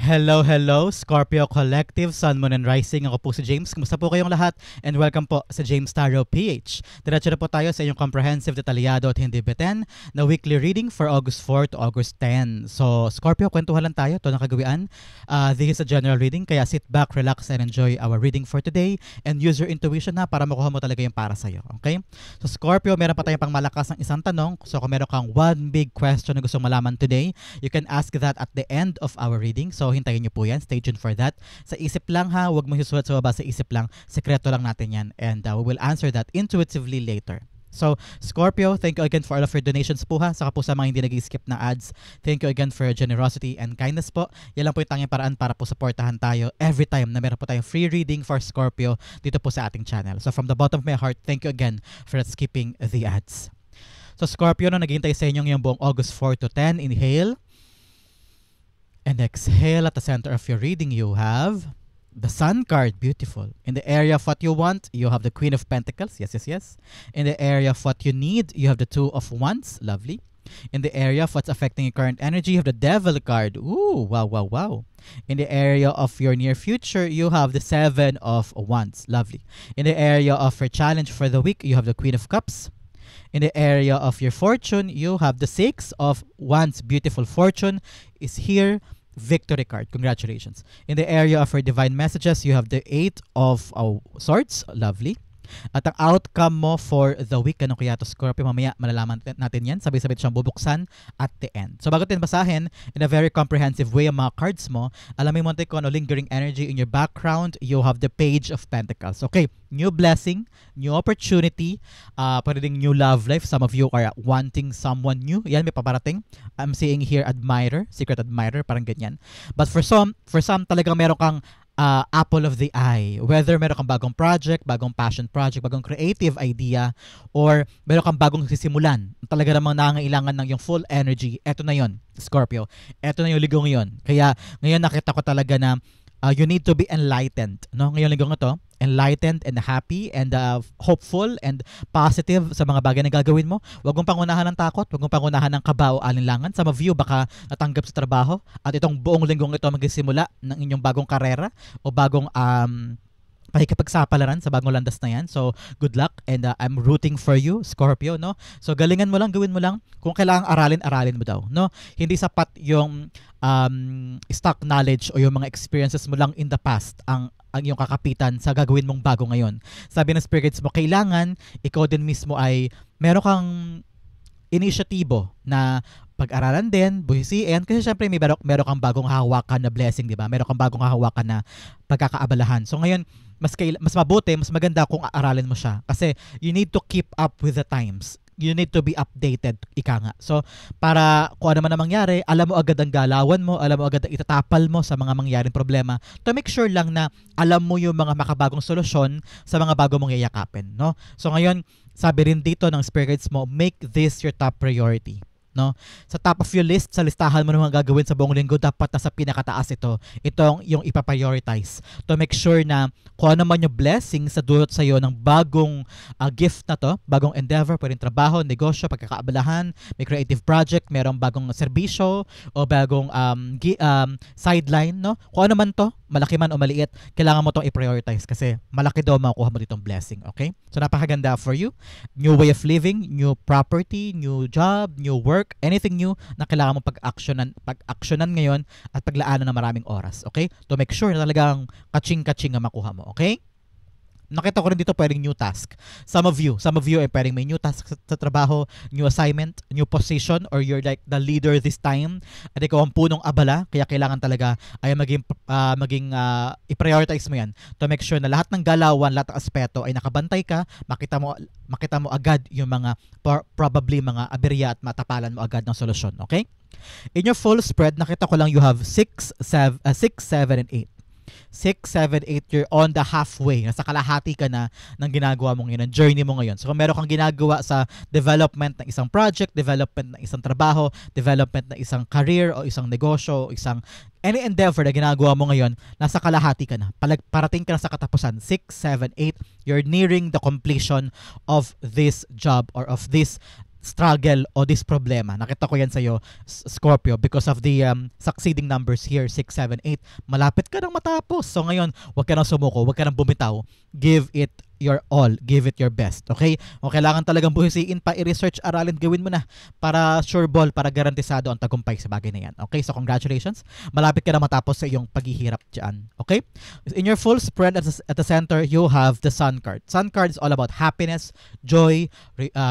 Hello, hello, Scorpio Collective, Sun, Moon, and Rising. Ako po si James. Kumusta po kayong lahat? And welcome po sa James Tarot PH. Diretso na po tayo sa inyong comprehensive, detalyado at hindi beten na weekly reading for August 4 to August 10. So, Scorpio, kwentuhan lang tayo. Ito na kagawian. This is a general reading, kaya sit back, relax, and enjoy our reading for today. And use your intuition na para makuha mo talaga yung para sa'yo. Okay? So, Scorpio, meron pa tayong pang malakas ng isang tanong. So, kung meron kang one big question na gusto malaman today, you can ask that at the end of our reading. So, hintayin nyo po yan. Stay tuned for that. Sa isip lang ha, huwag mo susulat sa baba, sa isip lang. Sekreto lang natin yan. And we will answer that intuitively later. So, Scorpio, thank you again for all of your donations po ha. Saka po sa mga hindi nag-skip na ads. Thank you again for your generosity and kindness po. Yan lang po yung tanging paraan para po supportahan tayo every time na meron po tayong free reading for Scorpio dito po sa ating channel. So, from the bottom of my heart, thank you again for skipping the ads. So, Scorpio, no, naghihintay sa inyo ngayong buong August 4 to 10. Inhale. And exhale. At the center of your reading, you have the Sun card. Beautiful. In the area of what you want, you have the Queen of Pentacles. Yes, yes, yes. In the area of what you need, you have the Two of Wands. Lovely. In the area of what's affecting your current energy, you have the Devil card. Ooh, wow, wow, wow. In the area of your near future, you have the Seven of Wands. Lovely. In the area of your challenge for the week, you have the Queen of Cups. In the area of your fortune, you have the Six of Wands. Beautiful fortune is here. Victory card. Congratulations. In the area of your divine messages, you have the Eight of Swords. Lovely. At ang outcome mo for the week, ano kaya to, Scorpio? Mamaya malalaman natin yan. Sabay-sabay siyang bubuksan at the end. So bago natin basahin in a very comprehensive way ang mga cards mo, alamin mo natin kung ano lingering energy in your background. You have the Page of Pentacles. Okay, new blessing, new opportunity, pwede ding new love life. Some of you are wanting someone new. Yan, may paparating. I'm seeing here admirer, secret admirer, parang ganyan. But for some talagang meron kang apple of the eye. Whether meron kang bagong project, bagong passion project, bagong creative idea, or meron kang bagong sisimulan, talaga namang nangangailangan ng yung full energy, eto na yon, Scorpio. Eto na yung ligong yon. Kaya ngayon nakita ko talaga na you need to be enlightened. No? Ngayon ligong ito, enlightened and happy and hopeful and positive sa mga bagay na gagawin mo. Huwag mong pangunahan ng takot, huwag mong pangunahan ng kaba o alinlangan. Some of you baka natanggap sa trabaho at itong buong linggong ito magsisimula ng inyong bagong karera o bagong pakikipagsapalaran sa bagong landas na yan. So, good luck and I'm rooting for you, Scorpio, no? So, galingan mo lang, gawin mo lang. Kung kailangang aralin mo daw, no? Hindi sapat yung stock knowledge o yung mga experiences mo lang in the past ang iyong kakapitan sa gagawin mong bago ngayon. Sabi ng spirits mo, kailangan ikaw din mismo ay meron kang inisyatibo na pag-aralan din, buhisiin, kasi syempre meron kang bagong hahawakan na blessing, di ba? Meron kang bagong hahawakan na pagkakaabalahan. So ngayon, mas mabuti, mas maganda kung aaralin mo siya. Kasi you need to keep up with the times. You need to be updated, ika nga. So, para kung ano man ang mangyari, alam mo agad ang galawan mo, alam mo agad ang itatapal mo sa mga mangyaring problema, to make sure lang na alam mo yung mga makabagong solusyon sa mga bago mong yayakapin, no? So, ngayon, sabi rin dito ng spirits mo, make this your top priority. No? Sa top of your list, sa listahan mo ng mga gagawin sa buong linggo, dapat nasa pinakataas ito. Itong yung ipaprioritize. To make sure na kung ano man yung blessing sa dulot sa iyo ng bagong gift na to, bagong endeavor, pwedeng trabaho, negosyo, pagkakaabalahan, may creative project, merong bagong serbisyo, o bagong sideline, no? Kung ano man to, malaki man o maliit, kailangan mo itong i-prioritize kasi malaki daw makukuha mo ditong blessing, okay? So napakaganda for you. New way of living, new property, new job, new work, anything new na kailangan mo pag-actionan ngayon at paglaanan ng maraming oras, okay? To make sure na talagang kaching-kaching ang makuha mo, okay? Nakita ko rin dito pwedeng new task. Some of you ay pwedeng may new task sa trabaho, new assignment, new position, or you're like the leader this time at ikaw ang punong abala, kaya kailangan talaga ay maging i-prioritize mo yan to make sure na lahat ng galawan, lahat ng aspeto ay nakabantay ka, makita mo agad yung mga probably mga aberya at matapalan mo agad ng solusyon, okay? In your full spread, nakita ko lang you have 6, 7, and 8. 6, 7, 8, you're on the halfway. Nasa kalahati ka na ng ginagawa mo ngayon, ng journey mo ngayon. So kung meron kang ginagawa sa development ng isang project, development ng isang trabaho, development ng isang career o isang negosyo, o isang any endeavor na ginagawa mo ngayon, nasa kalahati ka na. Parating ka na sa katapusan. 6, 7, 8, you're nearing the completion of this job or of this struggle o this problema. Nakita ko yan sa'yo, Scorpio, because of the succeeding numbers here, 6, 7, 8. Malapit ka nang matapos. So ngayon, huwag ka nang sumuko, huwag ka nang bumitaw. Give it your all. Give it your best. Okay? Kung kailangan talagang buhisiin pa, i-research, aralin, gawin mo na para sure ball, para garantisado ang tagumpay sa bagay na yan. Okay? So congratulations. Malapit ka na matapos sa iyong paghihirap dyan. Okay? In your full spread at the center, you have the Sun card. Sun card is all about happiness, joy,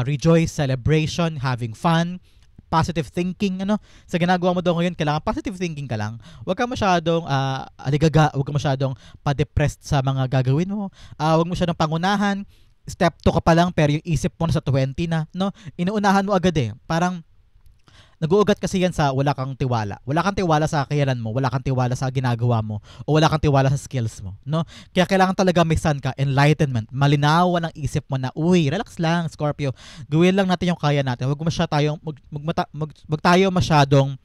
rejoice, celebration, having fun, positive thinking. Sa ginagawa mo daw ngayon, kailangan positive thinking ka lang. Huwag ka masyadong aligaga, huwag ka masyadong pa-depressed sa mga gagawin mo. Huwag mo masyadong pangunahan. Step 2 ka pa lang pero yung isip mo na sa 20 na, inuunahan mo agad Parang nag-uugat kasi yan sa wala kang tiwala. Wala kang tiwala sa kakayanan mo, wala kang tiwala sa ginagawa mo, o wala kang tiwala sa skills mo, Kaya kailangan talaga may sun ka, enlightenment, malinawan ang isip mo na, uy, relax lang, Scorpio. Gawin lang natin yung kaya natin. Huwag tayo masyadong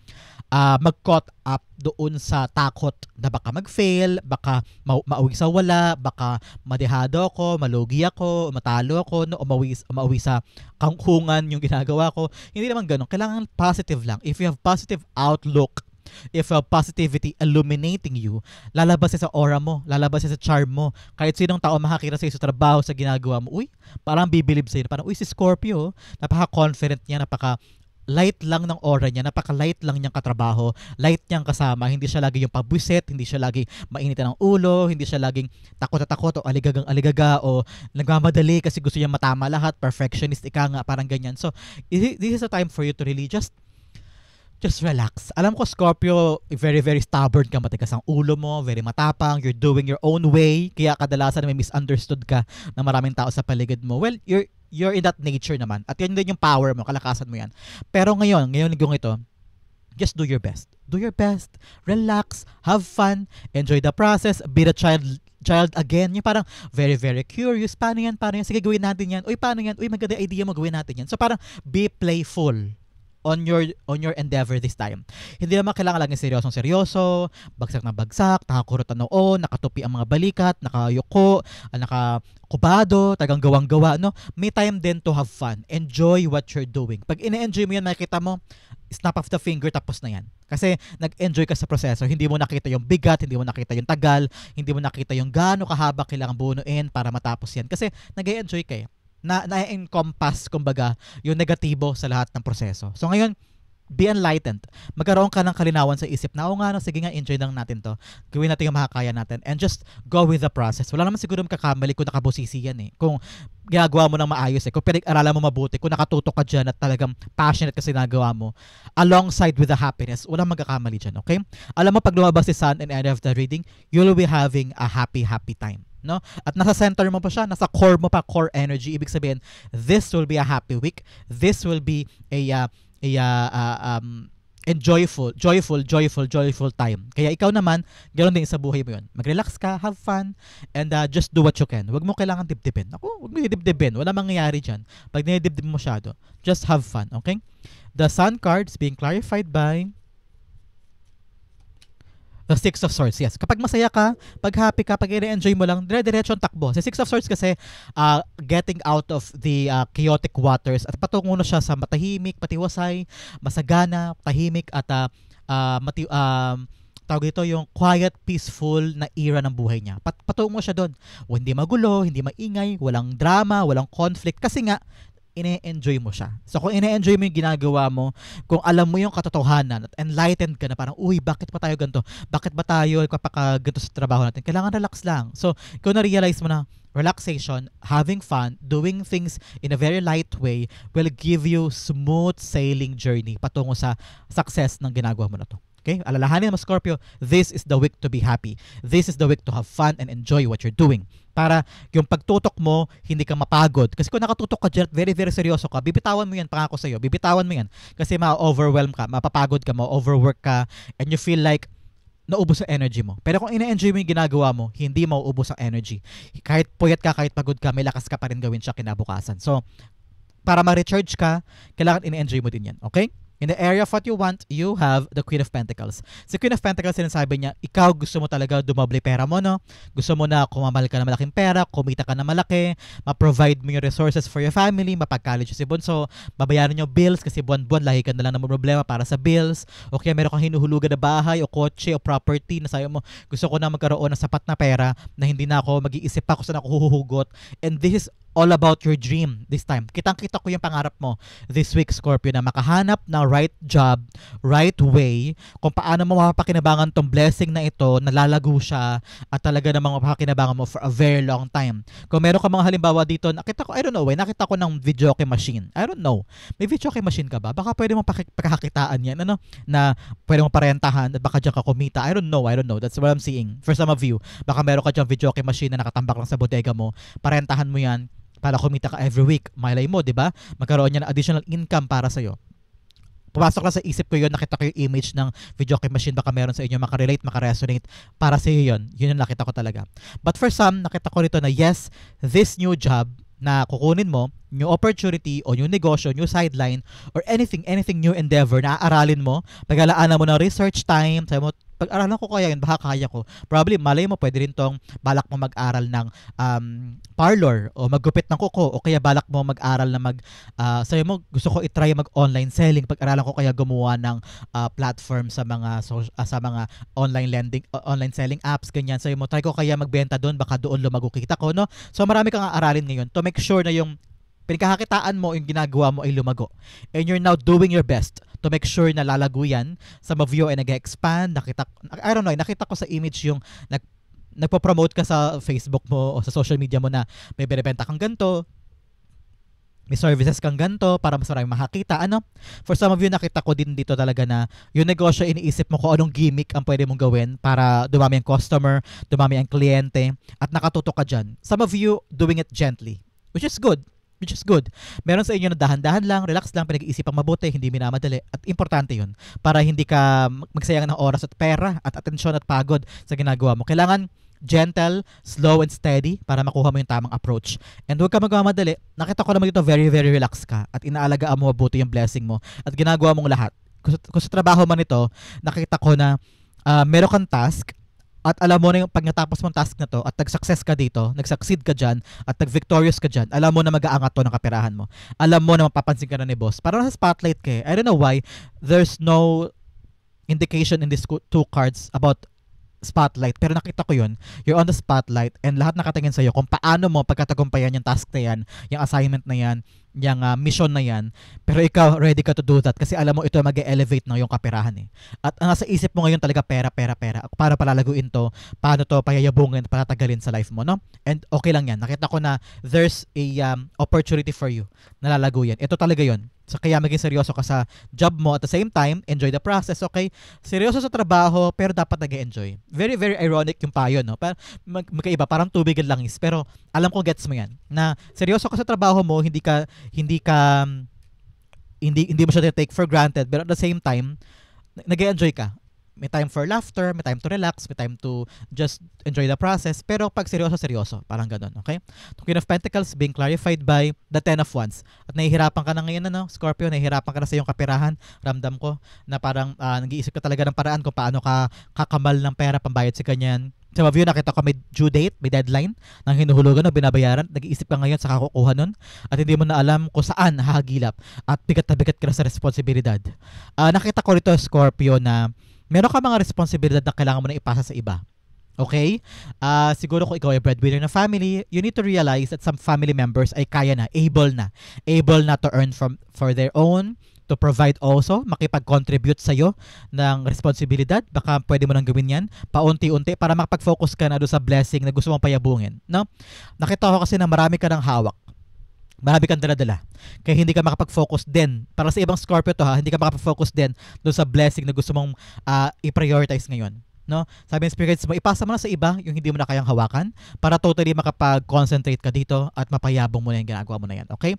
mag-caught up doon sa takot na baka mag-fail, baka mauwi sa wala, baka madehado ako, malugi ako, matalo ako, o mauwi sa kangkungan yung ginagawa ko. Hindi naman ganun. Kailangan positive lang. If you have positive outlook, if you have positivity illuminating you, lalabas sa aura mo, lalabas sa charm mo. Kahit sinong tao makakita sa sa trabaho, sa ginagawa mo, uy, parang bibilib sa'yo. Parang, uy, si Scorpio, napaka-confident niya, light lang ng aura niya, napaka-light lang niyang katrabaho, light niyang kasama, hindi siya lagi yung pabwisit, hindi siya lagi mainitan ng ulo, hindi siya laging takot o aligaga o nagmamadali kasi gusto niya matama lahat, perfectionist ika nga, parang ganyan. So, this is a time for you to really just relax. Alam ko, Scorpio, very, very stubborn ka, matigas ang ulo mo, very matapang, you're doing your own way, kaya kadalasan may misunderstood ka ng maraming tao sa paligid mo. Well, you're in that nature naman. At yan din yung power mo, kalakasan mo yan. Pero ngayon linggong ito, just do your best. Do your best. Relax. Have fun. Enjoy the process. Be the child again. Yung parang very, very curious. Paano yan? Sige, gawin natin yan. Uy, paano yan? Uy, maganda idea mo, gawin natin yan. So parang be playful on your endeavor this time. Hindi naman kailangan laging seryoso, bagsak na bagsak, nakakurot ang noo, nakatupi ang mga balikat, nakayuko, nakakubado, tagang gawang-gawa, May time din to have fun. Enjoy what you're doing. Pag ine-enjoy mo yan, makikita mo, snap of the finger, tapos na yan. Kasi nag-enjoy ka sa proseso. Hindi mo nakita yung bigat, hindi mo nakita yung tagal, hindi mo nakita yung gaano kahaba kailangan bunuin para matapos yan. Kasi nag-enjoy ka na-encompass, kumbaga, yung negatibo sa lahat ng proseso. So ngayon, be enlightened. Magkaroon ka ng kalinawan sa isip na, sige nga, enjoy lang natin to. Gawin natin yung makakaya natin. And just go with the process. Wala naman siguro makakamali kung nakabusisi yan Kung ginagawa mo ng maayos kung pinag-aralan mo mabuti, kung nakatutok ka dyan at talagang passionate ka sa ginagawa mo, alongside with the happiness, walang magkakamali dyan, okay? Alam mo, pag lumabas si Sun and end of the reading, you'll be having a happy time. At nasa center mo pa siya, nasa core mo pa, core energy. Ibig sabihin, this will be a happy week. This will be a joyful time. Kaya ikaw naman, ganoon din sa buhay mo yun. Mag-relax ka, have fun, and just do what you can. Huwag mo kailangan dibdibin. Huwag mo dibdibin. Wala mangyayari dyan. Pag dinidibdib mo masyado, just have fun, okay? The Sun card is being clarified by the Six of Swords, yes. Kapag masaya ka, pag happy ka, pag i-enjoy mo lang, dire-diretso ang takbo. Sa Six of Swords kasi, getting out of the chaotic waters at patungo na siya sa matahimik, patiwasay, masagana, tahimik at tawag ito yung quiet, peaceful na era ng buhay niya. Patungo siya doon. Hindi magulo, hindi maingay, walang drama, walang conflict. Kasi nga, ine-enjoy mo siya. So kung ine-enjoy mo yung ginagawa mo, kung alam mo yung katotohanan at enlightened ka na parang, uy, bakit ba tayo ganito? Bakit ba tayo ganito sa trabaho natin? Kailangan relax lang. So kung na-realize mo na relaxation, having fun, doing things in a very light way will give you smooth sailing journey patungo sa success ng ginagawa mo na to. Okay? Alalahanin mo, Scorpio, this is the week to be happy. This is the week to have fun and enjoy what you're doing. Para yung pagtutok mo, hindi ka mapagod. Kasi kung nakatutok ka dyan, very, very seryoso ka, bibitawan mo yan, pangako sa'yo, bibitawan mo yan. Kasi ma-overwhelm ka, mapapagod ka, ma-overwork ka, and you feel like naubos ang energy mo. Pero kung ina-enjoy mo yung ginagawa mo, hindi mauubos ang energy. Kahit puyat ka, kahit pagod ka, may lakas ka pa rin gawin siya kinabukasan. So, para ma-recharge ka, kailangan ina-enjoy mo din yan. Okay? In the area of what you want, you have the Queen of Pentacles. Si Queen of Pentacles, sinasabi niya, ikaw gusto mo talaga dumoble pera mo, no? Gusto mo na kumamal ka ng malaking pera, kumita ka na malaki, ma-provide mo yung resources for your family, mapag-college si Bunso, babayaran yung bills kasi buwan-buwan, lagi ka na lang ng problema para sa bills, o kaya meron kang hinuhulugan na bahay, o kotse, o property, na sabi mo, gusto ko na magkaroon ng sapat na pera na hindi na ako mag-iisip pa kung saan ako huhugot. And this is all about your dream this time. Kitang-kita ko yung pangarap mo this week, Scorpio, na makahanap ng right job, right way, kung paano mo mapapakinabangan tong blessing na ito, nalalago siya, at talaga namang mapapakinabangan mo for a very long time. Kung meron ka mga halimbawa dito, nakita ko, I don't know, nakita ko ng videoke machine. I don't know. May videoke machine ka ba? Baka pwede mo pagkakakitaan yan, ano? Na pwede mo parentahan at baka dyan ka kumita. I don't know. That's what I'm seeing. For some of you, baka meron ka dyan videoke machine na nakatambak lang sa bodega mo, parentahan mo yan para kumita ka every week. Malay mo, di ba? Magkaroon niya ng additional income para sa'yo. Pumasok lang sa isip ko yun, nakita ko yung image ng videoke machine, baka meron sa inyo makarelate, makaresonate, para sa'yo yun. Yun yung nakita ko talaga. But for some, nakita ko rito na yes, this new job na kukunin mo, new opportunity o new negosyo, new sideline, or anything new endeavor na aaralin mo, pag-alaanan mo ng research time, sabi mo, pag-aralan ko kaya yun, baka kaya ko. Probably, malay mo, pwede rin tong balak mo mag-aral ng parlor o maggupit ng kuko o kaya balak mo mag-aral na sabi mo, gusto ko i-try mag-online selling. Pag-aralan ko kaya gumawa ng platform sa mga online selling apps, ganyan. Sabi mo, try ko kaya magbenta doon, baka doon lumago kita ko, no? So, marami kang aaralin ngayon to make sure na yung pinagkakakitaan mo, yung ginagawa mo ay lumago. And you're now doing your best to make sure na lalago yan. Some of you ay nag-expand. Nakita ko sa image yung nagpo-promote ka sa Facebook mo o sa social media mo na may binibenta kang ganito, may services kang ganito para mas maraming makakita. For some of you, nakita ko din dito talaga na yung negosyo, iniisip mo kung anong gimmick ang pwede mong gawin para dumami ang customer, dumami ang kliyente, at nakatutok ka dyan. Some of you doing it gently, which is good. Meron sa inyo na dahan-dahan lang, relax lang, pinag-iisipang mabuti, hindi minamadali. At importante yun para hindi ka magsayang ng oras at pera at atensyon at pagod sa ginagawa mo. Kailangan gentle, slow, and steady para makuha mo yung tamang approach. And huwag ka magmamadali. Nakita ko naman dito, very, very relax ka at inaalagaan mo mabuti yung blessing mo at ginagawa mong lahat. Kung sa trabaho man ito, nakita ko na meron kang task at alam mo na yung pag natapos mong task na to at nag-success ka dito, nag-succeed ka dyan at nag-victorious ka dyan, alam mo na mag-aangat to ng kaperahan mo. Alam mo na mapapansin ka na ni boss. Parang nasa spotlight ka eh. I don't know why there's no indication in these two cards about spotlight, pero nakita ko yun, you're on the spotlight and lahat nakatingin sa'yo kung paano mo pagkatagumpayan yung task na yan, yung assignment na yan, yung mission na yan, pero ikaw ready ka to do that kasi alam mo ito mag-elevate ng yung kaperahan eh. At nasa isip mo ngayon talaga pera, para palalaguin to, paano to payayabungin, patatagalin sa life mo, no? And okay lang yan, nakita ko na there's a opportunity for you na lalago yan. Ito talaga yun. So, kaya maging seryoso ka sa job mo at the same time, enjoy the process, okay? Seryoso sa trabaho, pero dapat nag-enjoy. Very, very ironic yung payo, no? Magkaiba, parang tubig and langis. Pero alam ko gets mo yan. Na seryoso ka sa trabaho mo, hindi mo siya take for granted, but at the same time, nag-enjoy ka. May time for laughter, may time to relax, may time to just enjoy the process. Pero pag seryoso, parang ganun, okay? The Queen of Pentacles being clarified by the Ten of Wands. At nahihirapan ka na ngayon, Scorpio, nahihirapan ka na sa iyong kaperahan. Ramdam ko na parang nag-iisip ka talaga ng paraan kung paano ka kakamal ng pera, pambayad sa kanyan. Some of you, nakita ko may due date, may deadline ng hinuhulugan o binabayaran. Nag-iisip ka ngayon sa kakukuha nun at hindi mo na alam kung saan hahagilap at bigat na bigat ka na sa responsibilidad. Nakita ko rito, Scorpio, na meron ka mga responsibilidad na kailangan mo na ipasa sa iba. Okay? Siguro kung ikaw ay breadwinner ng family, you need to realize that some family members ay kaya na, able na to earn for their own, to provide also, makipag-contribute sa'yo ng responsibilidad. Baka pwede mo nang gawin yan paunti-unti para makapag-focus ka na doon sa blessing na gusto mong payabungin. No? Nakita ko kasi na marami ka ng hawak. Marami kang dala-dala. Kaya hindi ka makapag-focus din. Para sa ibang Scorpio to hindi ka makapag-focus din doon sa blessing na gusto mong i-prioritize ngayon. No? Sabi ng spirits mo, ipasa mo na sa iba yung hindi mo na kayang hawakan para totally makapag-concentrate ka dito at mapayabong mo na yung ginagawa mo na yan. Okay?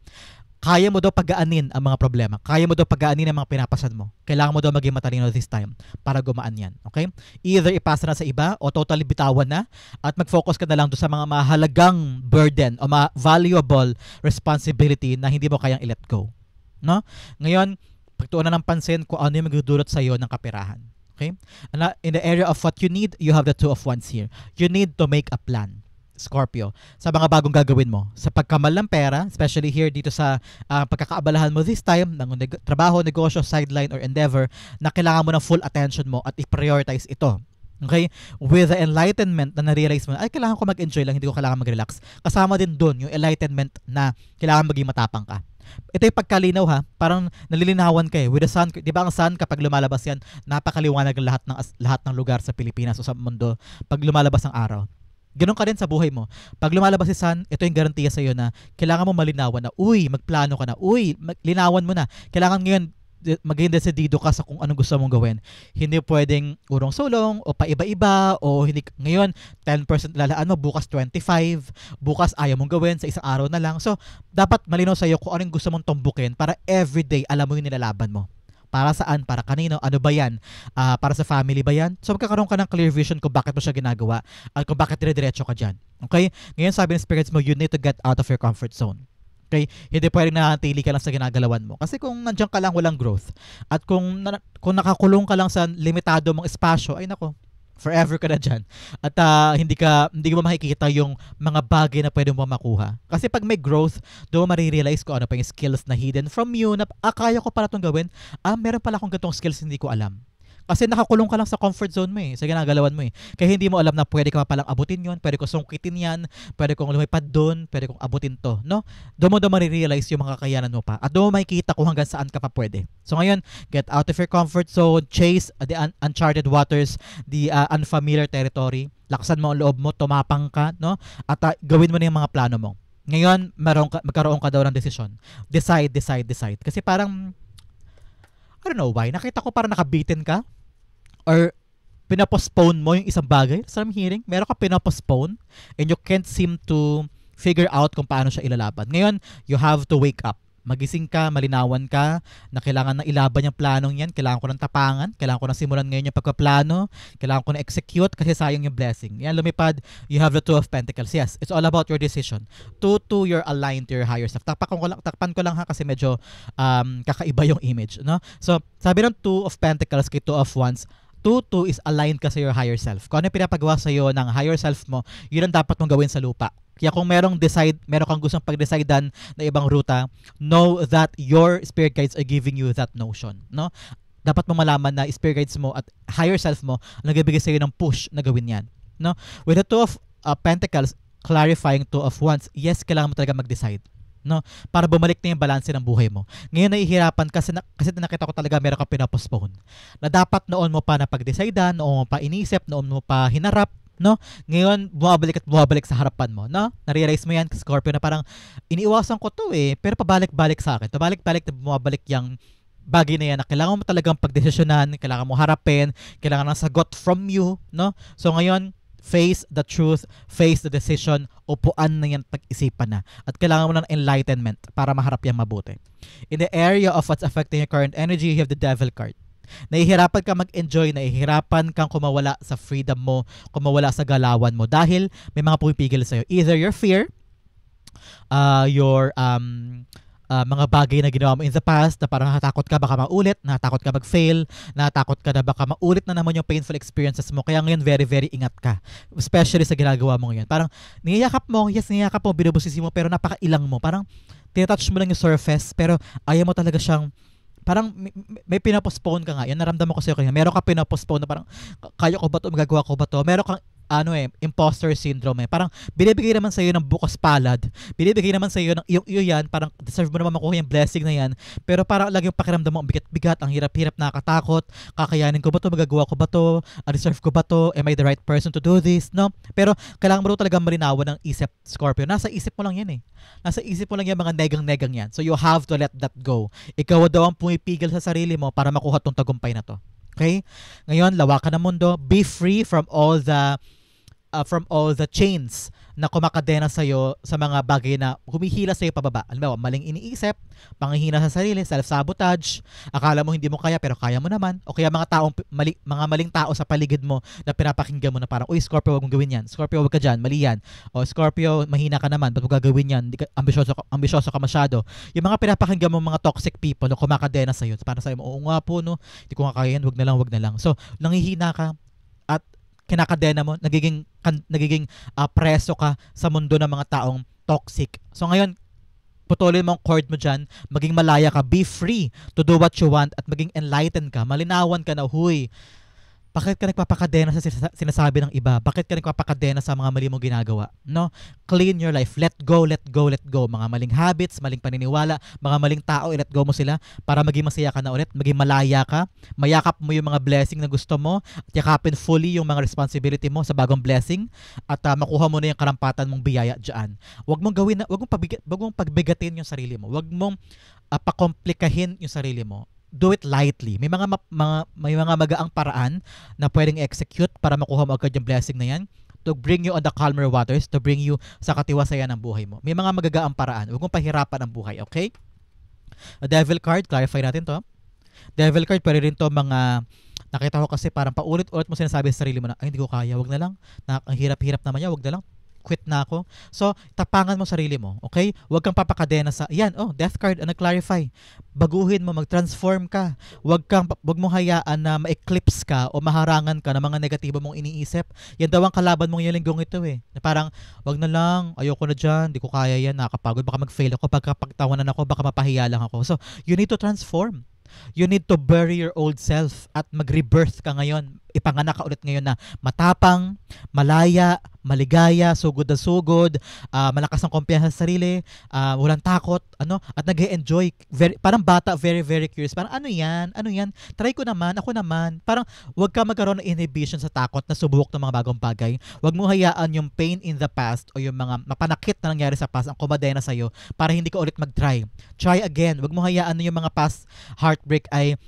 Kaya mo daw pagaanin ang mga problema. Kaya mo daw pagaanin ang mga pinapasan mo. Kailangan mo daw maging matalino this time para gumaan yan. Okay? Either ipasa na sa iba o totally bitawan na at mag-focus ka na lang doon sa mga mahalagang burden o valuable responsibility na hindi mo kayang i-let go. No? Ngayon, Pagtuunan ng pansin kung ano yung magdudulot sa iyo ng kaperahan. Okay? In the area of what you need, you have the Two of Wands here. You need to make a plan, Scorpio, sa mga bagong gagawin mo. Sa pagkamal ng pera, especially here dito sa pagkakaabalahan mo this time, ng trabaho, negosyo, sideline, or endeavor, na kailangan mo ng full attention mo at i-prioritize ito. Okay? With the enlightenment na na-realize mo, ay kailangan ko mag-enjoy lang, hindi ko kailangan mag-relax. Kasama din doon yung enlightenment na kailangan maging matapang ka. Ito yung pagkalinaw ha, parang nalilinawan ka with the sun, di ba ang sun kapag lumalabas yan, napakaliwanag ang lahat ng lugar sa Pilipinas o sa mundo pag lumalabas ang araw. Ganun ka rin sa buhay mo. Pag lumalabas si sun, ito yung garantiya sa iyo na kailangan mo malinawan na, magplano ka na, linawan mo na. Kailangan ngayon maging desidido ka sa kung anong gusto mong gawin. Hindi pwedeng urong-sulong o paiba-iba o hindi ngayon 10% lalaan mo, bukas 25, bukas ayaw mong gawin sa isang araw na lang. So, dapat malinaw sa iyo kung anong gusto mong tumbukin para everyday alam mo yung nilalaban mo. Para saan? Para kanino? Ano ba yan? Para sa family ba yan? So, magkakaroon ka ng clear vision kung bakit mo siya ginagawa at kung bakit dire-diretso ka dyan. Okay? Ngayon sabi ng spirits mo, you need to get out of your comfort zone. Okay? Hindi pwedeng nanatili ka lang sa ginagalawan mo. Kasi kung nandiyan ka lang, walang growth. At kung nakakulong ka lang sa limitado mong espasyo, ay nako, forever ka na dyan. At hindi mo makikita yung mga bagay na pwede mo makuha. Kasi pag may growth, doon mo marirealize ko ano pa yung skills na hidden from you na kaya ko pala itong gawin. Meron pala akong ganitong skills hindi ko alam. Kasi nakakulong ka lang sa comfort zone mo sa ginagalawan mo Kaya hindi mo alam na pwede ka pa palang abutin yon, pwede ko sungkitin yan, pwede kong lumipad doon, pwede kong abutin to, no? Doon mo marirealize yung mga kakayanan mo pa. At doon mo makikita kung hanggang saan ka pa pwede. So ngayon, get out of your comfort zone, chase the uncharted waters, the unfamiliar territory. Laksan mo ang loob mo, tumapang ka, no? At gawin mo na yung mga plano mo. Ngayon, magkaroon ka daw ng desisyon. Decide. Kasi parang, I don't know why, nakita ko parang nakabitin ka or pinapostpone mo yung isang bagay. So I'm hearing, meron ka pinapostpone and you can't seem to figure out kung paano siya ilalaban. Ngayon, you have to wake up. Magising ka, malinawan ka, na kailangan na ilaban yung planong yan, kailangan ko ng tapangan, kailangan ko na simulan ngayon yung pagpaplano, kailangan ko na execute kasi sayang yung blessing. Yan, lumipad, you have the Two of Pentacles. Yes, it's all about your decision. Two, you're aligned to your higher self. Takpan ko lang ha kasi medyo kakaiba yung image. No? So, sabi ng Two of Pentacles kay Two of Wands, Two is aligned ka sa your higher self. Kung ano yung pinapagawa sa iyo ng higher self mo, yun ang dapat mong gawin sa lupa. Kaya kung meron kang gustong pag-decidean na ibang ruta, know that your spirit guides are giving you that notion. No? Dapat mo malaman na spirit guides mo at higher self mo ang nagbibigay sa iyo ng push na gawin yan. No? With the Two of Pentacles, clarifying Two of Wands, yes, kailangan mo talaga mag-decide. No? Para bumalik na yung balanse ng buhay mo. Ngayon nahihirapan kasi nakita ko talaga meron kang pinapostpone. Na dapat noon mo pa napag-decidean, noon mo pa inisip, noon mo pa hinarap, no? Ngayon bumabalik sa harapan mo, no? Na-realize mo yan, Scorpio, na parang iniiwasan ko to pero pabalik-balik sa akin. Pabalik-balik na bumabalik yung bagay na yan na kailangan mo talagang pagdesisyonan, kailangan mo harapin, kailangan ng sagot from you, no? So ngayon, face the truth, face the decision, upuan na yan, pag-isipan na. At kailangan mo ng enlightenment para maharap yan mabuti. In the area of what's affecting your current energy, you have the Devil card. Nahihirapan ka mag-enjoy, nahihirapan kang kumawala sa freedom mo, kumawala sa galawan mo dahil may mga pumipigil sa'yo. Either your fear, your mga bagay na ginawa mo in the past na parang natatakot ka baka maulit, natatakot ka mag-fail, natatakot ka na baka maulit na naman yung painful experiences mo. Kaya ngayon very, very ingat ka. Especially sa ginagawa mo ngayon. Parang niyayakap mo, binubusisi mo, pero napakailang mo. Parang tinatouch mo lang yung surface, pero ayaw mo talaga siyang parang may pinapostpone ka nga. Yan naramdaman ko sa'yo kanina. Meron ka pinapostpone na parang kaya ko ba to, magagawa ko ba to? Meron kang imposter syndrome Parang binibigay naman sa iyo ng bukas palad. Binibigay naman sa iyo ng iyo yan, parang deserve mo naman makuha yung blessing na yan. Pero parang lagi yung pakiramdam mo ang bigat-bigat, ang hirap-hirap, nakakatakot. Kakayanin ko ba to? Magagawa ko ba to? Deserve ko ba to? Am I the right person to do this? No? Pero kailangan mo talaga malinawan ng isip, Scorpio. Nasa isip mo lang yan Nasa isip mo lang yan, mga negang-negang yan. So you have to let that go. Ikaw daw ang pumipigil sa sarili mo para makuha tong tagumpay na to. Okay? Ngayon, lawakan ng mundo. Be free from all the from all the chains na kumakadena sa'yo sa mga bagay na humihila sa'yo pababa. Alam mo, maling iniisip, panghihina sa sarili, self-sabotage, akala mo hindi mo kaya pero kaya mo naman, o kaya mga maling tao sa paligid mo na pinapakinggan mo na parang, uy, Scorpio, wag mong gawin yan. Scorpio, wag ka dyan, mali yan. O Scorpio, mahina ka naman, ba't mo gagawin yan? Ambisyoso ka masyado. Yung mga pinapakinggan mo, mga toxic people na kumakadena sa'yo, para sa'yo, oo nga po, no, hindi ko nga kaya yan, wag na lang. So, nangihina ka at kinakadena mo, nagiging preso ka sa mundo ng mga taong toxic. So ngayon, putulin mo ang cord mo dyan, maging malaya ka, be free to do what you want at maging enlightened ka, malinawan ka na, huy, bakit ka nagpapakadena sa sinasabi ng iba? Bakit ka nagpapakadena sa mga mali mong ginagawa? No? Clean your life. Let go. Mga maling habits, maling paniniwala, mga maling tao, let go mo sila para maging masaya ka na ulit, maging malaya ka, mayakap mo yung mga blessing na gusto mo, at yakapin fully yung mga responsibility mo sa bagong blessing, at makuha mo na yung karampatan mong biyaya dyan. Huwag mong pagbigatin yung sarili mo. Huwag mong pakomplikahin yung sarili mo. Do it lightly. May mga magaang paraan na pwedeng execute para makuha mo agad yung blessing na yan, to bring you on the calmer waters, to bring you sa katiwasayan ng buhay mo. May mga magagaang paraan. Huwag mong pahirapan ang buhay, okay? A devil card, clarify natin to. Devil card, pwede rin to mga, nakita ko kasi parang paulit-ulit mo sinasabi sa sarili mo na, ay, hindi ko kaya, wag na lang. Ang hirap-hirap naman yan, wag na lang. Quit na ako. So, tapangan mo sarili mo, okay? Huwag kang papakadena sa, yan, death card, clarify. Baguhin mo, mag-transform ka. Huwag mo hayaan na ma-eclipse ka o maharangan ka ng mga negatibo mong iniisip. Yan daw ang kalaban mong yung linggong ito eh. Na parang, wag na lang, ayoko na dyan, di ko kaya yan, nakakapagod, baka mag-fail ako, pagkapagtawanan ako, baka mapahiya lang ako. So, you need to transform. You need to bury your old self at mag-rebirth ka ngayon. Ipanganak ka ulit ngayon na matapang, malaya, maligaya, sugod na sugod, malakas ng kumpiyansa sa sarili, walang takot, at nag-e-enjoy. Parang bata, very, very curious. Parang ano yan? Try ko naman, ako naman. Parang wag ka magkaroon ng inhibition sa takot na subok ng mga bagong bagay. Wag mo hayaan yung pain in the past o yung mga mapanakit na nangyari sa past ang kumadena sa'yo para hindi ka ulit mag-try. Try again. Wag mo hayaan na yung mga past heartbreak ay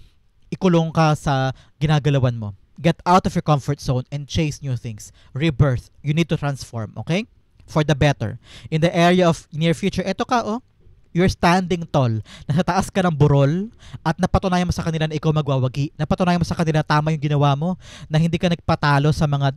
ikulong ka sa ginagalawan mo. Get out of your comfort zone and chase new things. Rebirth. You need to transform, okay? For the better. In the area of near future, eto ka, you're standing tall. Nasa taas ka ng burol at napatunayan mo sa kanila na ikaw magwawagi. Napatunayan mo sa kanila na tama yung ginawa mo, na hindi ka nagpatalo sa mga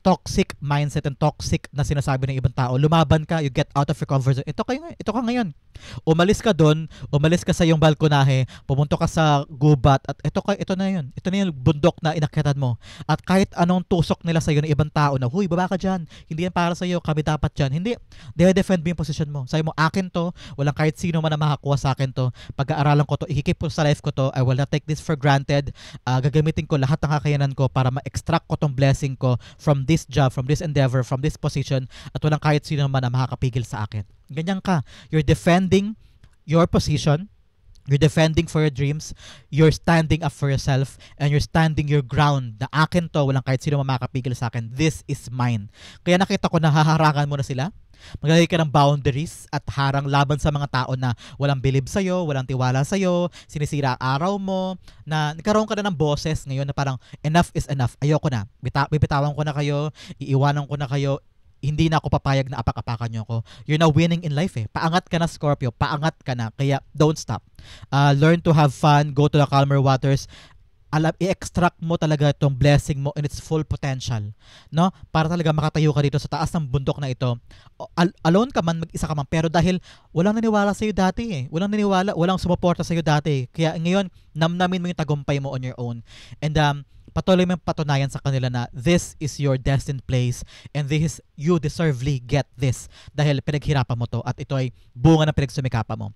toxic mindset and toxic na sinasabi ng ibang tao. Lumaban ka, you get out of your comfort zone. Ito ka ngayon. Umalis ka doon, umalis ka sa iyong balkonahe, pumunta ka sa gubat, at ito na yun. Ito na yung bundok na inakyatan mo. At kahit anong tusok nila sa iyo ng ibang tao na, huy, baba ka dyan, hindi yan para sa iyo, kami dapat dyan. Hindi, defend mo yung position mo. Sabi mo, akin to, walang kahit sino man na makakuha sa akin to. Pag-aaralan ko to, ihikip ko sa life ko to, I will not take this for granted. Gagamitin ko lahat ng kakayanan ko para ma-extract ko tong blessing ko from this job, from this endeavor, from this position, at walang kahit sino man na makakapigil sa akin. Ganyan ka. You're defending your position. You're defending for your dreams. You're standing up for yourself. And you're standing your ground. Na akin to, walang kahit sino man makakapigil sa akin. This is mine. Kaya nakita ko na haharangan mo na sila. Maglalagay ka ng boundaries at harang laban sa mga tao na walang believe sa'yo, walang tiwala sa'yo, sinisira ang araw mo, na nagkaroon ka na ng boses ngayon na parang enough is enough. Ayoko na. Bibitawan ko na kayo. Iiwanan ko na kayo. Hindi na ako papayag na apak-apakan nyo ako. You're now winning in life eh. Paangat ka na, Scorpio. Paangat ka na. Kaya don't stop. Learn to have fun. Go to the calmer waters. I-extract mo talaga itong blessing mo in its full potential. No? Para talaga makatayo ka dito sa taas ng bundok na ito. Alone ka man, mag-isa ka man. Pero dahil walang naniwala sa'yo dati eh. Walang sumuporta sa'yo dati. Kaya ngayon, namnamin mo yung tagumpay mo on your own. And patuloy mo patunayan sa kanila na this is your destined place and you deservely get this dahil pinaghirapan mo to at ito ay bunga ng pinagsumikapan mo.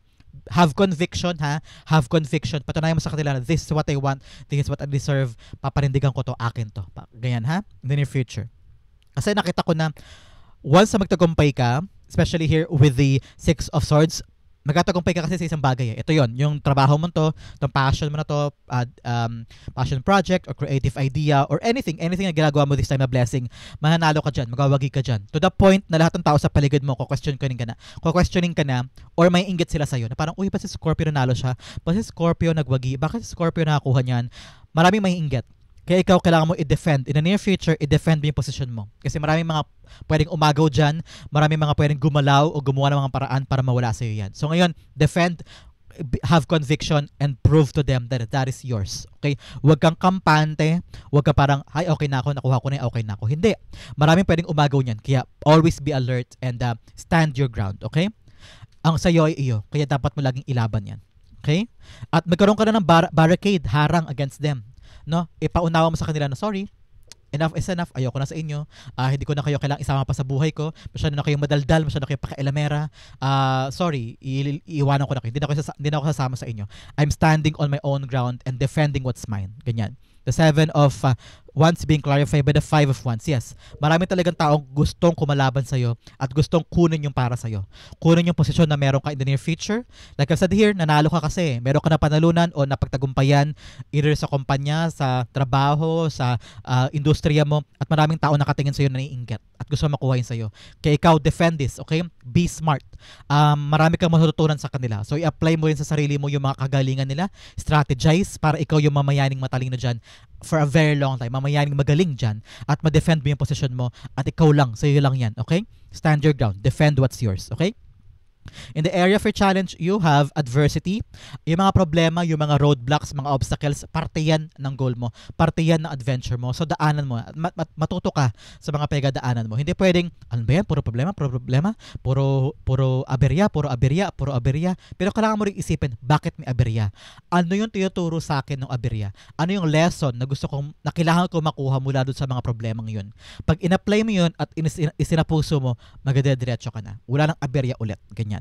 Have conviction ha. Have conviction. Patunayan mo sa kanila na this is what I want, this is what I deserve. Paparindigan ko to, akin to. Ganyan ha. In the near future. Kasi nakita ko na once na magtagumpay ka, especially here with the Six of Swords, magtatagumpay ka kasi sa isang bagay. Ito yon, yung trabaho mo to, itong passion mo na to, passion project or creative idea or anything na ginagawa mo this time na blessing, mananalo ka dyan, magwawagi ka dyan. To the point na lahat ng tao sa paligid mo, questioning ka na, or may inggit sila sa'yo, na parang, uy, ba si Scorpio nanalo siya? Ba si Scorpio nagwagi? Bakit si Scorpio nakakuha niyan? Maraming may inggit. Kaya ikaw kailangan mo i-defend. In the near future, i-defend mo yung position mo. Kasi maraming mga pwedeng umagaw dyan, maraming mga pwedeng gumalaw o gumawa ng mga paraan para mawala sa'yo yan. So ngayon, defend, have conviction, and prove to them that that is yours. Okay? Huwag kang kampante, huwag ka parang, ay, okay na ako, nakuha ko na, okay na ako. Hindi. Maraming pwedeng umagaw niyan. Kaya always be alert and stand your ground. Okay? Ang sa'yo ay iyo. Kaya dapat mo laging ilaban yan. Okay? At magkaroon ka na ng barricade, harang against them. No? Ipaunawa mo sa kanila na, sorry, enough is enough, ayoko na sa inyo, hindi ko na kayo kailangang isama pa sa buhay ko, masyado na kayong madaldal, masyado na kayong pakailamera, sorry, iiwanan ko na kayo, hindi na ako sasama sa inyo. I'm standing on my own ground and defending what's mine. Ganyan. The 7 of Wands being clarified by the 5 of Wands. Yes, marami talagang taong gustong kumalaban sa'yo at gustong kunin yung para sa'yo. Kunin yung posisyon na meron ka in the near future. Like I said here, nanalo ka kasi. Meron ka na panalunan o napagtagumpayan either sa kumpanya, sa trabaho, sa industriya mo, at maraming tao nakatingin sa'yo na naiinggit at gusto makuha yun sa'yo. Kaya ikaw, defend this, okay? Be smart. Marami kang matututunan sa kanila. So, i-apply mo rin sa sarili mo yung mga kagalingan nila. Strategize para ikaw yung mamayaning matalino dyan for a very long time. Mamayaning magaling dyan at ma-defend mo yung position mo at ikaw lang, sa'yo lang yan, okay? Stand your ground. Defend what's yours, okay? In the area for challenge, you have adversity. Yung mga problema, yung mga roadblocks, mga obstacles, parte yan ng goal mo. Parte yan ng adventure mo. So, daanan mo. Matuto ka sa mga pinagdaanan mo. Hindi pwedeng, ano ba yan? Puro problema, puro aberya. Pero kailangan mo rin isipin, bakit may aberya? Ano yung tinuturo sa akin ng aberya? Ano yung lesson na na kailangan ko makuha mula doon sa mga problemang yun? Pag in-apply mo yun at isinapuso mo, magdadiretso ka na. Wala nang aberya ulit. Ganyan.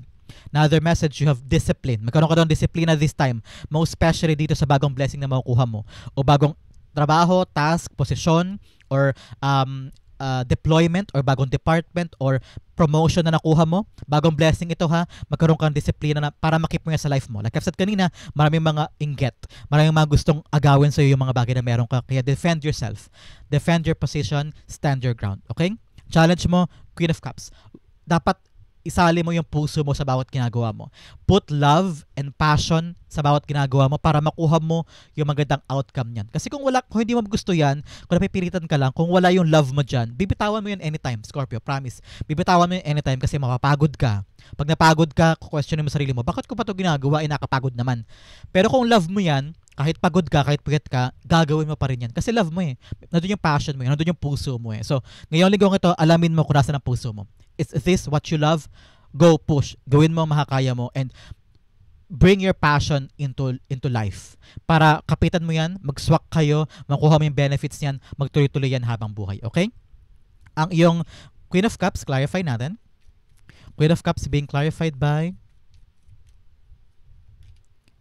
Another message, you have discipline. Magkaroon ka ng disiplina this time. Most especially dito sa bagong blessing na makukuha mo. O bagong trabaho, task, posisyon, or deployment, or bagong department, or promotion na nakuha mo. Bagong blessing ito ha. Magkaroon ka ng disiplina na para makip mo yan sa life mo. Like I've said kanina, maraming mga inggit. Maraming mga gustong agawin sa'yo yung mga bagay na meron ka. Kaya defend yourself. Defend your position. Stand your ground. Okay? Challenge mo, Queen of Cups. Dapat isali mo yung puso mo sa bawat ginagawa mo. Put love and passion sa bawat ginagawa mo para makuha mo yung magandang outcome niyan. Kasi kung hindi mo gusto yan, kung napipilitan ka lang, kung wala yung love mo dyan, bibitawan mo yun anytime, Scorpio, promise. Bibitawan mo yun anytime kasi mapapagod ka. Pag napagod ka, questionin mo sarili mo, bakit ko pa ito ginagawa? Nakapagod naman. Pero kung love mo yan, kahit pagod ka, kahit puyat ka, gagawin mo pa rin yan. Kasi love mo eh. Nandun yung passion mo eh. Nandun yung puso mo eh. So, ngayong linggong ito, alamin mo kung nasa ng puso mo. Is this what you love? Go push. Gawin mo ang makakaya mo and bring your passion into life. Para kapitan mo yan, mag-swak kayo, makuha mo yung benefits niyan, magtuloy-tuloy yan habang buhay. Okay? Ang iyong Queen of Cups, clarify natin. Queen of Cups being clarified by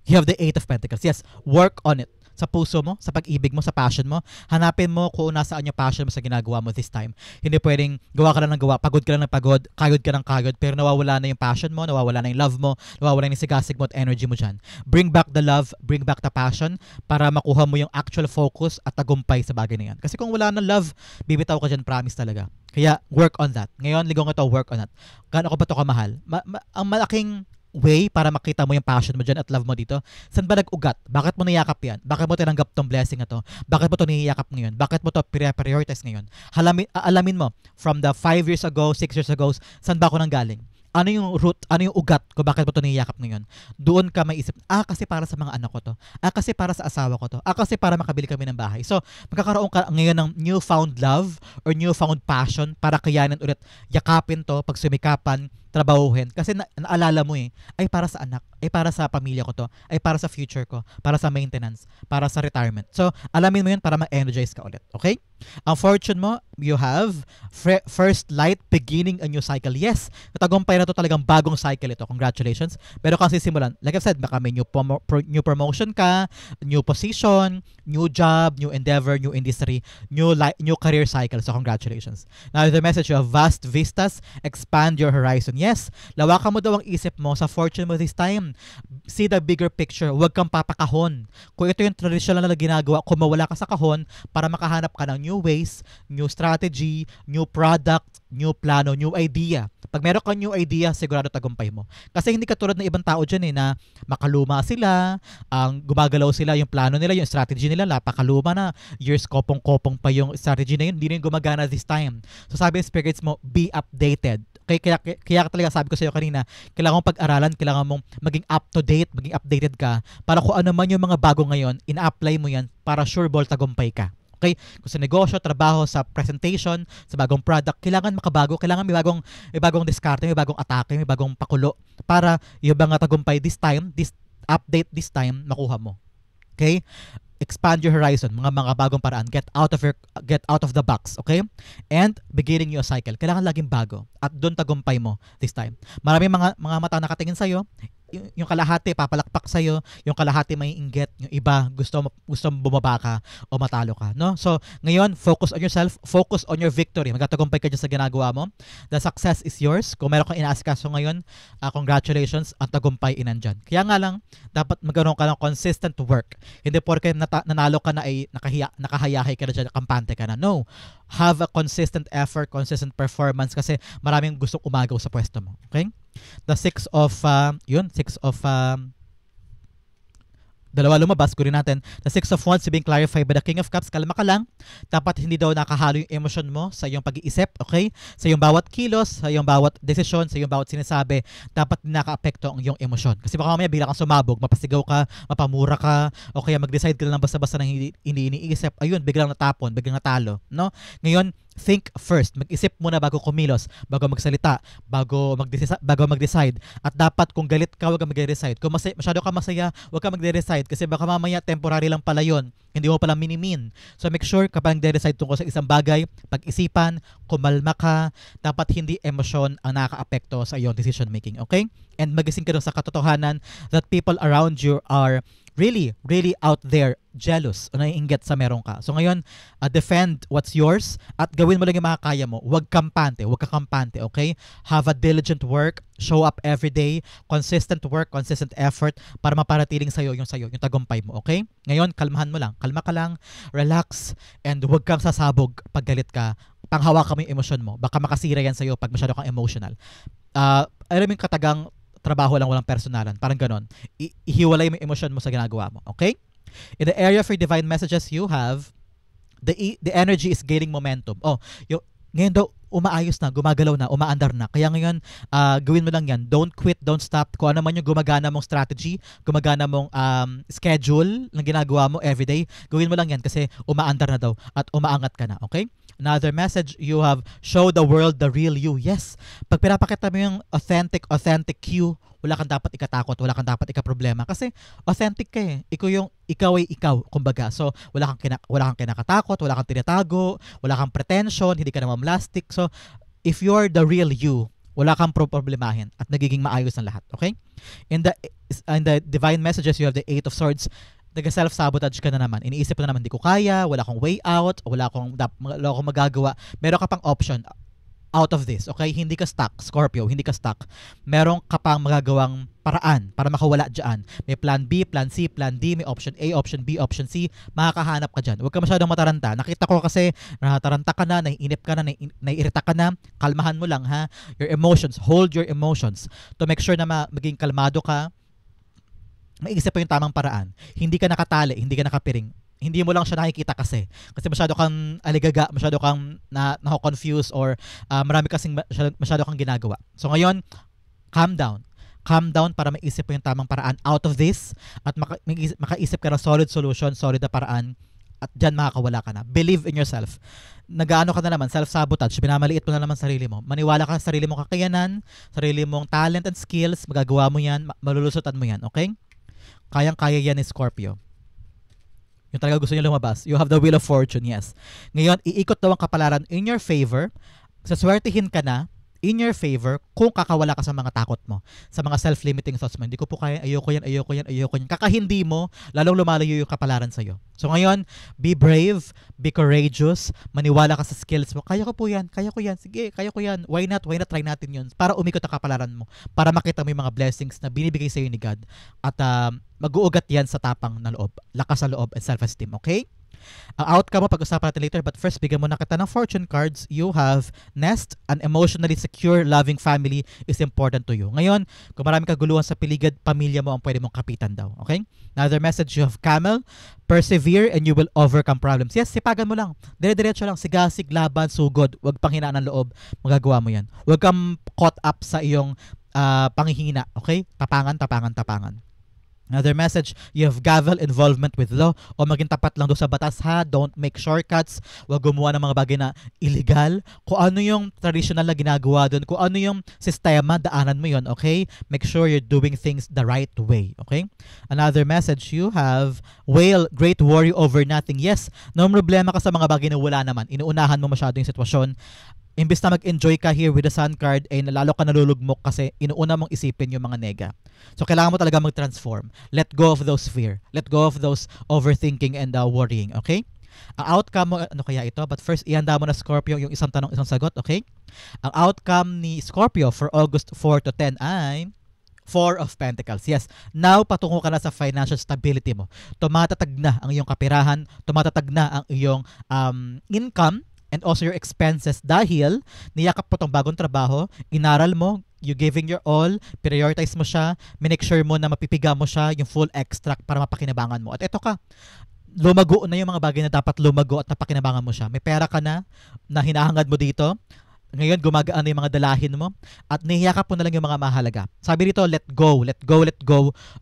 you have the 8 of Pentacles. Yes, work on it. Sa puso mo, sa pag-ibig mo, sa passion mo. Hanapin mo kung nasaan yung passion mo sa ginagawa mo this time. Hindi pwedeng gawa ka lang ng gawa, pagod ka lang ng pagod, kagod ka ng kagod, pero nawawala na yung passion mo, nawawala na yung love mo, nawawala na yung sigasig mo at energy mo dyan. Bring back the love, bring back the passion para makuha mo yung actual focus at tagumpay sa bagay na yan. Kasi kung wala na love, bibitaw ka dyan, promise talaga. Kaya work on that. Ngayon, ligong ito, work on that. Gaano ko ba ito kamahal? Ang malaking way para makita mo yung passion mo dyan at love mo dito. Saan ba nag-ugat? Bakit mo niyakap yan? Bakit mo tinanggap tong blessing na to? Bakit mo to niyakap ngayon? Bakit mo to prioritize ngayon? Alamin mo, from the 5 years ago, 6 years ago, saan ba ako nang galing? Ano yung root, ano yung ugat ko, bakit mo ito niyakap ngayon? Doon ka maisip, kasi para sa mga anak ko to. Kasi para sa asawa ko to. Kasi para makabili kami ng bahay. So, magkakaroon ka ngayon ng newfound love or newfound passion para kayanin ulit, yakapin to, pagsumikapan, trabahuhin. Kasi naalala mo ay para sa anak, ay para sa pamilya ko to, ay para sa future ko, para sa maintenance, para sa retirement. So, alamin mo yun para ma-energize ka ulit. Okay? Ang fortune mo, you have first light, beginning a new cycle. Yes, natagumpay na to, talagang bagong cycle ito. Congratulations. Pero kasi simulan, like I've said, baka may new promotion ka, new position, new job, new endeavor, new industry, new career cycle. So congratulations. Now the message, you have vast vistas, expand your horizon. Yes, lawakan mo daw ang isip mo sa fortune mo this time. See the bigger picture. Huwag kang papakahon. Kung ito yung traditional na ginagawa, kung mawala ka sa kahon para makahanap ka ng new ways, new strategy, new product, new plano, new idea. Pag meron kang new idea, sigurado tagumpay mo. Kasi hindi katulad ng ibang tao dyan na makaluma sila, ang gumagalaw sila, yung plano nila, yung strategy nila, napakaluma na, years kopong-kopong pa yung strategy na yun, hindi na yung gumagana this time. So sabi ng spirits mo, be updated. Kaya talaga sabi ko sa iyo kanina, kailangan mong pag-aralan, kailangan mong maging up-to-date, maging updated ka, para kung ano man yung mga bago ngayon, ina-apply mo yan para sure ball tagumpay ka. Okay? Kung sa negosyo, trabaho, sa presentation, sa bagong product, kailangan makabago, kailangan may bagong diskarte, may bagong atake, may bagong pakulo para yung mga tagumpay this time, this update this time, makuha mo. Okay? Expand your horizon, mga bagong paraan, get out of the box, okay? And beginning your cycle. Kailangan laging bago at doon tagumpay mo this time. Maraming mga mata nakatingin sa iyo, yung kalahati papalakpak sa iyo, yung kalahati may inggit, yung iba gusto bumaba ka o matalo ka, no? So, ngayon, focus on yourself, focus on your victory. Magtatagumpay ka dyan sa ginagawa mo. The success is yours. Kung meron kang inaasikaso ngayon, congratulations, ang tagumpay inandyan. Kaya nga lang, dapat magkaroon ka ng consistent work. Hindi porke nanalo ka na ay nakahayahay ka na dyan, kampante ka na. No. Have a consistent effort, consistent performance kasi maraming gustong umagaw sa pwesto mo. Okay? The six of dalawa lumabas, kunin natin. The Six of Wands being clarified by the King of Cups. Kalma ka lang. Dapat hindi daw nakahalo yung emotion mo sa iyong pag-iisip, okay? Sa iyong bawat kilos, sa iyong bawat desisyon, sa iyong bawat sinasabi, dapat naka-apekto ang iyong emosyon. Kasi baka mamaya bigla kang sumabog, mapasigaw ka, mapamura ka, o kaya mag-decide ka lang basta-basta ng hindi iniisip. Ayun, biglang natapon, biglang natalo, no? Ngayon, think first. Mag-isip muna bago kumilos, bago magsalita, bago mag-decide. At dapat kung galit ka, huwag kang mag-decide. Kung masyado ka masaya, huwag kang mag-decide kasi baka mamaya temporary lang pala yun. Hindi mo pala minimin. So make sure kapag nag-decide tungkol sa isang bagay, pag-isipan, kumalma ka, dapat hindi emosyon ang nakaka-apekto sa iyong decision making. Okay? And magising ka rin sa katotohanan that people around you are really out there jealous o naiinggit sa meron ka. So ngayon, defend what's yours at gawin mo lang yung mga kaya mo. Huwag kampante, okay? Have a diligent work, show up every day, consistent work, consistent effort para maparatiling sa'yo, yung tagumpay mo, okay? Ngayon, kalmahan mo lang, kalma ka lang, relax, and huwag kang sasabog pag galit ka. Panghawakan mo yung emosyon mo. Baka makasira yan sa'yo pag masyado kang emotional. Alam mo yung katagang trabaho lang, walang personalan. Parang ganon. Ihiwalay mo yung emosyon mo sa ginagawa mo. Okay? In the area of your divine messages, you have the energy is gaining momentum. Ngayon daw, umaayos na, gumagalaw na, umaandar na. Kaya ngayon, gawin mo lang yan. Don't quit, don't stop. Kung ano man yung gumagana mong strategy, gumagana mong schedule ng ginagawa mo everyday, gawin mo lang yan kasi umaandar na daw at umaangat ka na. Okay? Another message, you have show the world the real you. Yes. Pag pinapakita mo yung authentic you, wala kang dapat ikatakot, wala kang dapat ikaproblema kasi authentic ka eh. Ikaw ay ikaw, kumbaga. So, wala kang kinakatakot, wala kang tinatago, wala kang pretension, hindi ka naman plastic. So, if you're the real you, wala kang problemahin at nagiging maayos ang lahat. Okay? In the divine messages, you have the Eight of Swords. Nag-self-sabotage ka na naman. Iniisip mo na naman, di ko kaya, wala akong way out, wala akong magagawa. Meron ka pang option out of this, okay? Hindi ka stuck, Scorpio, hindi ka stuck. Meron ka pang magagawang paraan para makawala dyan. May plan B, plan C, plan D, may option A, option B, option C. Makakahanap ka dyan. Huwag ka masyadong mataranta. Nakita ko kasi nataranta ka na, naiinip ka na, naiirita ka na. Kalmahan mo lang, ha? Your emotions, hold your emotions to make sure na maging kalmado ka. Maisip pa yung tamang paraan. Hindi ka nakatali, hindi ka nakapiring. Hindi mo lang siya nakikita kasi masyado kang aligaga, masyado kang na-confuse or marami kasing masyado kang ginagawa. So ngayon, calm down para maisip mo yung tamang paraan out of this at makaisip ka ng solid solution, solid na paraan at dyan makakawala ka na. Believe in yourself. Nagaano ka na naman, self-sabotage, binamaliit mo na naman sarili mo. Maniwala ka sa sarili mong kakayanan, sarili mong talent and skills, magagawa mo yan, malulusutan mo yan, okay? Kayang-kaya yan ni Scorpio. Yung talaga gusto niyo lumabas. You have the Wheel of Fortune, yes. Ngayon, iikot daw ang kapalaran in your favor. Saswertihin ka na, in your favor kung kakawala ka sa mga takot mo, sa mga self-limiting thoughts mo. Hindi ko po kaya, ayoko yan. Kakahindi mo, lalong lumalayo yung kapalaran sa'yo. So ngayon, be brave, be courageous, maniwala ka sa skills mo. Kaya ko yan. Sige, kaya ko yan. Why not try natin yun para umikot ang kapalaran mo, para makita mo yung mga blessings na binibigay sa'yo ni God. At mag-uugat yan sa tapang na loob, lakas sa loob, and self-esteem, okay? Ang outcome mo, pag-usapan natin later, but first, bigyan mo na kita ng fortune cards. You have Nest, an emotionally secure, loving family is important to you. Ngayon, kung marami kaguluhan sa piligid, pamilya mo ang pwede mong kapitan daw. Okay? Another message, you have Camel, persevere and you will overcome problems. Yes, sipagan mo lang. Dire-diretso lang, sigasig, laban, sugod. Huwag panghinaan ng loob, magagawa mo yan. Huwag kang caught up sa iyong panghihina. Okay? Tapangan. Another message, you have gavel, involvement with law, o maging tapat lang doon sa batas ha, don't make shortcuts, huwag gumawa ng mga bagay na illegal, kung ano yung traditional na ginagawa doon, kung ano yung sistema, daanan mo yun, okay? Make sure you're doing things the right way, okay? Another message, you have whale, great worry over nothing. Yes, no problema ka sa mga bagay na wala naman, inuunahan mo masyado yung sitwasyon. Imbis na mag-enjoy ka here with the sun card, ay lalo ka nalulugmok kasi inuuna mong isipin yung mga nega. So, kailangan mo talaga mag-transform. Let go of those fear. Let go of those overthinking and worrying, okay? Ang outcome mo, ano kaya ito? But first, ihanda mo na Scorpio yung isang tanong, isang sagot, okay? Ang outcome ni Scorpio for August 4 to 10 ay Four of Pentacles. Yes, now patungo ka na sa financial stability mo. Tumatatag na ang iyong kapirahan, tumatatag na ang iyong income, and also your expenses dahil niyakap po tong bagong trabaho, inaral mo, you giving your all, prioritize mo siya, minake sure mo na mapipiga mo siya, yung full extract para mapakinabangan mo. At eto ka, lumago na yung mga bagay na dapat lumago at napakinabangan mo siya. May pera ka na hinahangad mo dito. Ngayon, gumagaan na yung mga dalahin mo at nihiyakap mo na lang yung mga mahalaga. Sabi dito, let go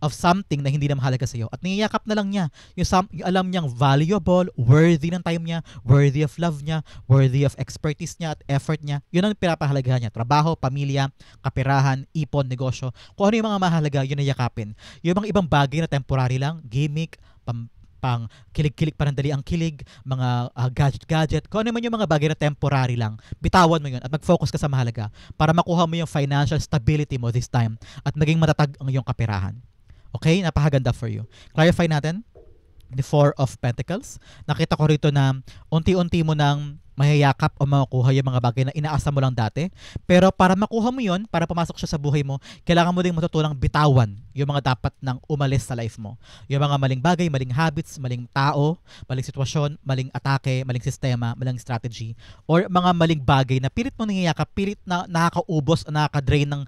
of something na hindi na mahalaga sa iyo. At nihiyakap na lang niya yung alam niyang valuable, worthy ng time niya, worthy of love niya, worthy of expertise niya at effort niya. Yun ang pinapahalagahan niya. Trabaho, pamilya, kapirahan, ipon, negosyo. Kung ano yung mga mahalaga, yun ang yakapin. Yung mga ibang bagay na temporary lang, gimmick, pang kilig-kilig, parang dali ang kilig, mga gadget-gadget, kung ano man yung mga bagay na temporary lang, bitawan mo yun at mag-focus ka sa mahalaga para makuha mo yung financial stability mo this time at maging matatag ang iyong kaperahan. Okay? Napakaganda for you. Clarify natin the Four of Pentacles. Nakita ko rito na unti-unti mo nang mahiyakap o makuha yung mga bagay na inaasa mo lang dati. Pero para makuha mo yun, para pumasok siya sa buhay mo, kailangan mo ding matutulang bitawan yung mga dapat nang umalis sa life mo. Yung mga maling bagay, maling habits, maling tao, maling sitwasyon, maling atake, maling sistema, maling strategy, or mga maling bagay na pilit mo nangiyakap, pilit na nakakaubos o nakaka-drain ng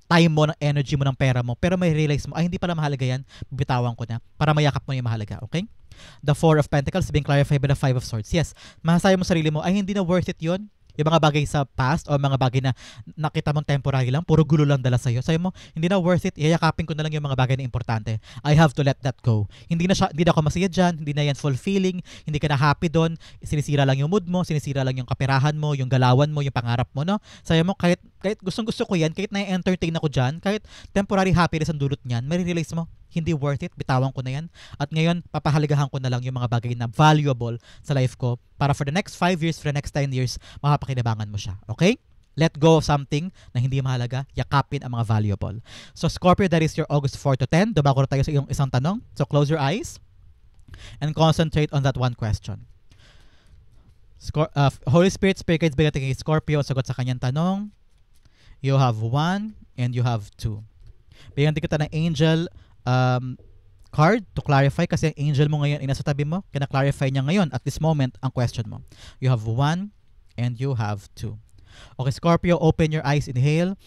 time mo, ng energy mo, ng pera mo, pero may realize mo, ay hindi pala mahalaga yan, bitawan ko na para mayakap mo yung mahalaga, okay? The Four of Pentacles being clarified by the Five of Swords. Yes, masasabi mo sarili mo, ay hindi na worth it yun. Yung mga bagay sa past o mga bagay na nakita mong temporary lang, puro gulo lang dala sa'yo. Sabi mo, hindi na worth it, iyayakapin ko na lang yung mga bagay na importante. I have to let that go. Hindi na ako masaya dyan, hindi na yan fulfilling, hindi ka na happy doon, sinisira lang yung mood mo, sinisira lang yung kaperahan mo, yung galawan mo, yung pangarap mo, no? Sabi mo, kahit gustong-gusto ko yan, kahit na-entertain ako dyan, kahit temporary happiness ang dulot niyan, marirealize mo, hindi worth it, bitawan ko na yan. At ngayon, papahalagahan ko na lang yung mga bagay na valuable sa life ko para for the next 5 years, for the next 10 years, mapapakinabangan mo siya. Okay? Let go of something na hindi mahalaga, yakapin ang mga valuable. So Scorpio, that is your August 4 to 10. Dumako na tayo sa iyong isang tanong. So close your eyes and concentrate on that one question. Holy Spirit, Spirit Guides, bigyan kay Scorpio, sagot sa kanyang tanong. You have 1 and you have 2. Bigyan kita ng angel card to clarify kasi ang angel mo ngayon ay nasa tabi mo, kaya na-clarify niya ngayon at this moment ang question mo. You have 1 and you have 2. Okay, Scorpio, open your eyes, inhale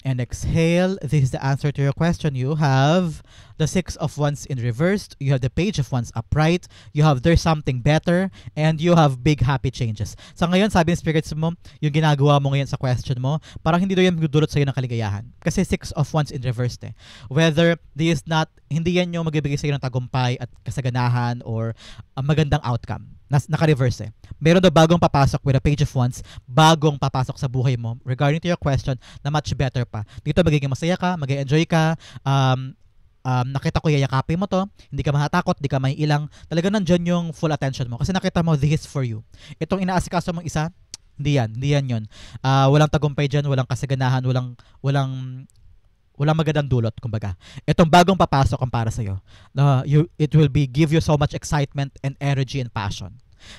and exhale. This is the answer to your question. You have the Six of Wands in reversed, you have the Page of Wands upright, you have there's something better, and you have big happy changes. So ngayon, sabi ng spirits mo, yung ginagawa mo ngayon sa question mo, parang hindi daw yan magdudulot sa'yo ng kaligayahan. Kasi Six of Wands in reversed eh. Whether this is not, hindi yan yung magbibigay sa'yo ng tagumpay at kasaganahan or magandang outcome. Naka-reverse eh. Meron daw bagong papasok with a Page of Wands, bagong papasok sa buhay mo regarding to your question na much better pa. Dito magiging masaya ka, mag-enjoy ka, nakita ko yayakapin mo to, hindi ka mahatakot, hindi ka maiilang, talaga nandyan yung full attention mo kasi nakita mo this is for you. Itong inaasikaso mong isa, Hindi yan yun. Walang tagumpay dyan, walang kasaganahan, walang magandang dulot, kumbaga. Itong bagong papasok ang para sa'yo. It will give you so much excitement and energy and passion.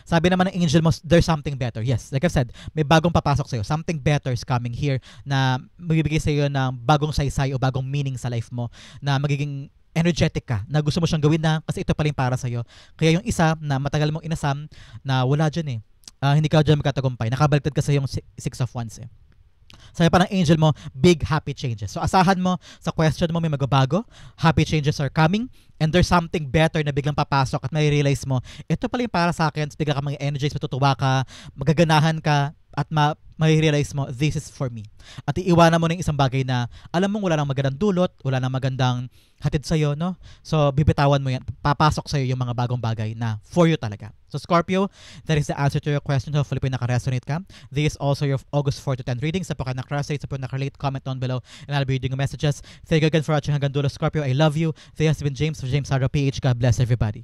Sabi naman ng angel mo, there's something better. Yes, like I said, may bagong papasok sa'yo. Something better is coming here na magbibigay sa'yo ng bagong saysay o bagong meaning sa life mo na magiging energetic ka, na gusto mo siyang gawin na kasi ito pala yung para sa'yo. Kaya yung isa na matagal mong inasam na wala dyan hindi ka dyan magkatagumpay. Nakabaliktad ka sa yung Six of Wands Sabi pa ng angel mo, big happy changes. So asahan mo, sa question mo may magbabago, happy changes are coming, and there's something better na biglang papasok at may realize mo, ito pala yung para sa akin, bigla ka mga energies, matutuwa ka, magaganahan ka, at may realize mo, this is for me. At iiwanan mo ng isang bagay na alam mong wala nang magandang dulot, wala nang magandang hatid sa'yo, no? So, bibitawan mo yan. Papasok sa'yo yung mga bagong bagay na for you talaga. So, Scorpio, that is the answer to your question. Hopefully po naka-resonate ka. This is also your August 4 to 10 reading. Sa po ka naka-resonate, sa po naka-relate, comment down below and I'll be reading your messages. Thank you again for watching hanggang dulo, Scorpio. I love you. This has been James of James Taro PH. God bless everybody.